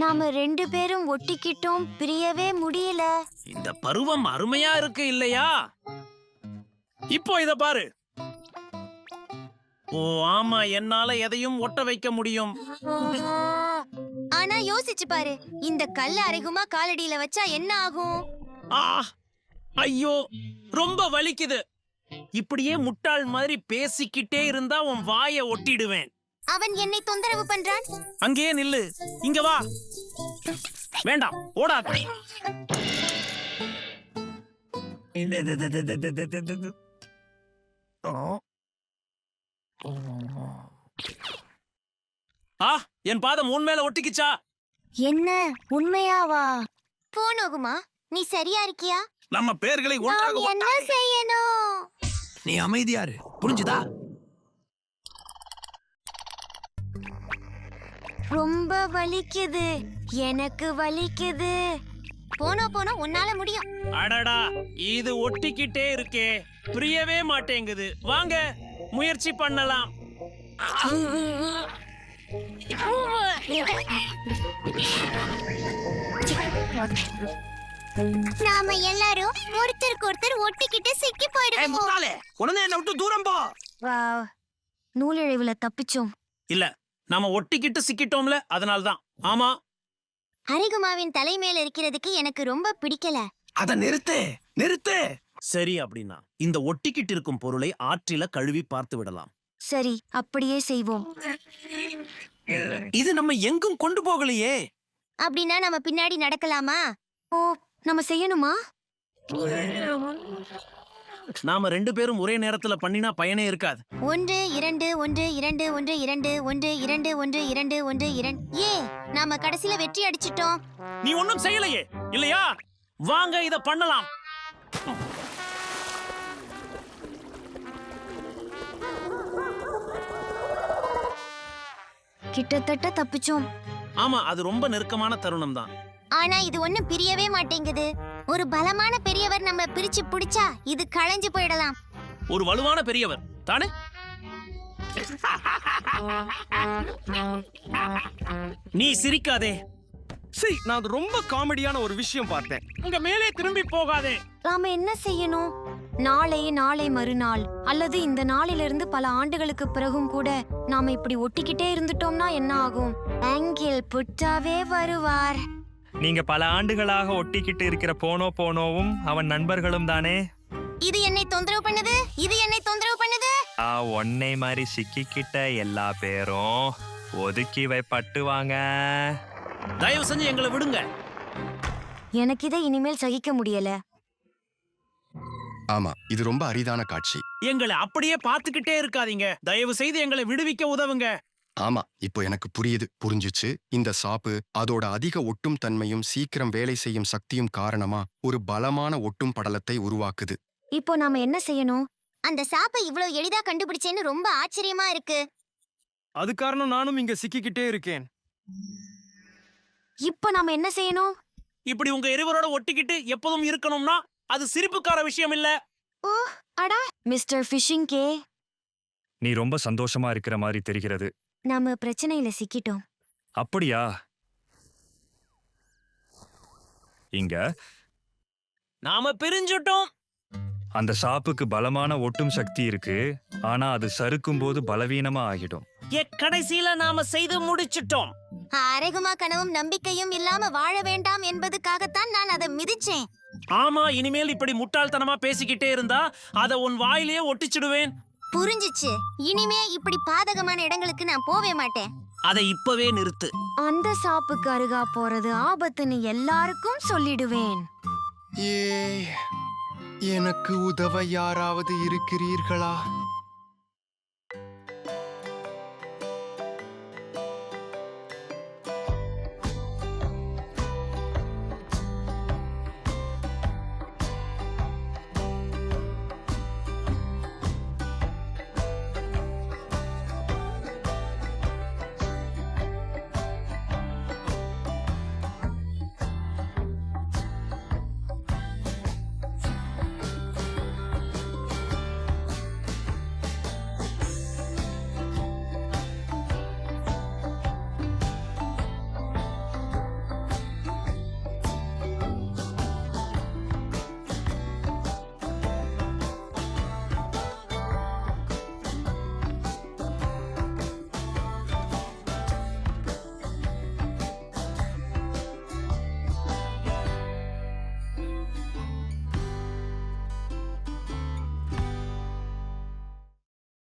நாம 2 பேரும் ஒட்டிக்கிட்டோம், பிரியவே முடியல. இந்த பருவம் அருமையா இருக்கு இல்லையா? இப்போ இத பாரு. ஓ ஆமா, என்னால எதையும் ஒட்ட வைக்க முடியும். ஆனா யோசிச்சு பாரு, இந்த கல்ல அரைகுமா காலடியில வச்சா என்ன ஆகும்? ஆ ஐயோ, ரொம்ப வலிக்குது. இப்படியே முட்டாள் மாதிரி பேசிக்கிட்டே இருந்தா உன் வாயை ஒட்டிடுவேன். அவன் என்னை தொந்தரவு பண்றான். அங்கேயே நில்லு, இங்க வா. வேண்டாம், ஓடாத. என் பாதம் உன் மேல ஒட்டிக்கிச்சா? என்ன உண்மையாவா? போனோகுமா, நீ சரியா இருக்கியா? நம்ம பேர்களை ஒன்றாக என்ன செய்யணும்? நீ அமைதியாரு, புரிஞ்சுதா? ரொம்ப வலிக்குது, எனக்கு வலிக்குது. போனோ உன்னால முடியும். அடடா, இது ஒட்டிக்கிட்டே இருக்கே, புரியவே மாட்டேங்குது. வாங்க முயற்சி பண்ணலாம். நாம எல்லாரும் ஒருத்தருக்கு ஒருத்தர் ஒட்டிக்கிட்டு சிக்கி போயிடுவோம். உடனே என்ன விட்டு தூரம் போ. நூலிழைவுல தப்பிச்சோம். இல்ல, நாம ஒட்டிக்கிட்டு சிக்கிட்டோம்ல, அதனால்தான். ஆமா, அரிகுமாவின் தலைமையில இருக்கிறதுக்கு எனக்கு ரொம்ப பிடிக்கல. அத நிறுத்து. சரி, அப்படின்னா இந்த ஒட்டிக்கிட்டு இருக்கும் பொருளை ஆற்றில கழுவி பார்த்து விடலாம். சரி, அப்படியே செய்வோம். இது நம்ம எங்கும் கொண்டு போகலையே. அப்படின்னா நம்ம பின்னாடி நடக்கலாமா? ஓ, நம்ம செய்யணுமா? நாம 2 பேரும் ஒரே நேரத்துல பண்ணினா பயனே இருக்காது. 1 2 1 2 1 2 1 2 1 2 1 2. ஏ, நாம கடைசில வெற்றி அடிச்சிட்டோம். நீ ஒண்ணும் செய்யலையே, இல்லையா? வாங்க இத பண்ணலாம். கிட்டத்தட்ட தப்பிச்சோம். ஆமா, அது ரொம்ப நெருக்கமான தருணம் தான். ஆனா இது ஒண்ணும் பிரியவே மாட்டேங்குது. ஒரு பலமான பெரியவர் நம்ம பிரிச்சு புடிச்சா இது களைஞ்சு போயிடலாம். ஒரு வலுவான பெரியவர் தானே? நீ சிரிக்காதே. சரி, நான் ரொம்ப காமெடியான ஒரு விஷயம் பார்த்தேன். உங்க மேலே திரும்பி போகாதே. நாம என்ன செய்யணும்? நாளை மறுநாள் அல்லது இந்த நாளிலிருந்து பல ஆண்டுகளுக்கு பிறகும் கூட நாம இப்படி ஒட்டிக்கிட்டே இருந்துட்டோம்னா என்ன ஆகும்? அங்கிள் புட்டாவே வருவார். நீங்க பல ஆண்டுகளாக ஒட்டிக்கிட்டு இருக்கிற போனோவும் அவன் நண்பர்களும் தானே? இது என்னை தொந்தரவு பண்ணுது. ஒன்னை மாதிரி சிக்கிக்கிட்ட எல்லா பேரும் ஒதுக்கி வைப்பட்டுவாங்க. தயவு செஞ்சு எங்களை விடுங்க. எனக்கு இதை இனிமேல் சகிக்க முடியல. ஆமா, இது ரொம்ப அரிதான காட்சி. எங்களை அப்படியே பார்த்துக்கிட்டே இருக்காதீங்க. தயவு செய்து எங்களை விடுவிக்க உதவுங்க. ஆமா, இப்போ எனக்கு புரிஞ்சுச்சு. இந்த சாப்பு அதோட அதிக ஒட்டும் தன்மையும் சீக்கிரம் வேலை செய்யும் சக்தியும் காரணமா ஒரு பலமான ஒட்டும் படலத்தை உருவாக்குது. இப்போ நாம என்ன செய்யணும்? அந்த சாப்பை இவ்வளவு எளிதா கண்டுபிடிச்சேன்னு ரொம்ப ஆச்சரியமா இருக்கு. அது காரணம் நானும் இங்க சிக்கிக்கிட்டே இருக்கேன். இப்போ நாம என்ன செய்யணும்? இப்படி உங்க இருவரோட ஒட்டிக்கிட்டு எப்போதும் இருக்கணும்னா அது சிரிப்புக்கார விஷயம் இல்ல. ஓ, அடா மிஸ்டர் ஃபிஷிங் கே, நீ ரொம்ப சந்தோஷமா இருக்கிற மாதிரி தெரிகிறது. நாம பிரச்சனையில சிக்கிட்டோம். அப்படியா? இங்க நாம பிரிஞ்சுட்டோம். அந்த சாப்புக்கு பலமான ஒட்டும் சக்தி இருக்கு, ஆனா அது சறுக்கும் போது பலவீனமா ஆகிடும். கடைசியில நாம செய்து முடிச்சிட்டோம். அரைகுமா கனவும் நம்பிக்கையும் இல்லாம வாழ வேண்டாம் என்பதுக்காகத்தான் நான் அதை மிதிச்சேன். ஆமா, இனிமேல் இப்படி முட்டாள்தனமா பேசிக்கிட்டே இருந்தா அத உன் வாயிலேயே ஒட்டிச்சிடுவேன். புரிஞ்சிச்சு. இனிமே இப்படி பாதகமான இடங்களுக்கு நான் போவே மாட்டேன். அதை இப்பவே நிறுத்து. அந்த சாப்புக்கு அருகா போறது ஆபத்துன்னு எல்லாருக்கும் சொல்லிடுவேன். ஏ, எனக்கு உதவ யாராவது இருக்கிறீர்களா?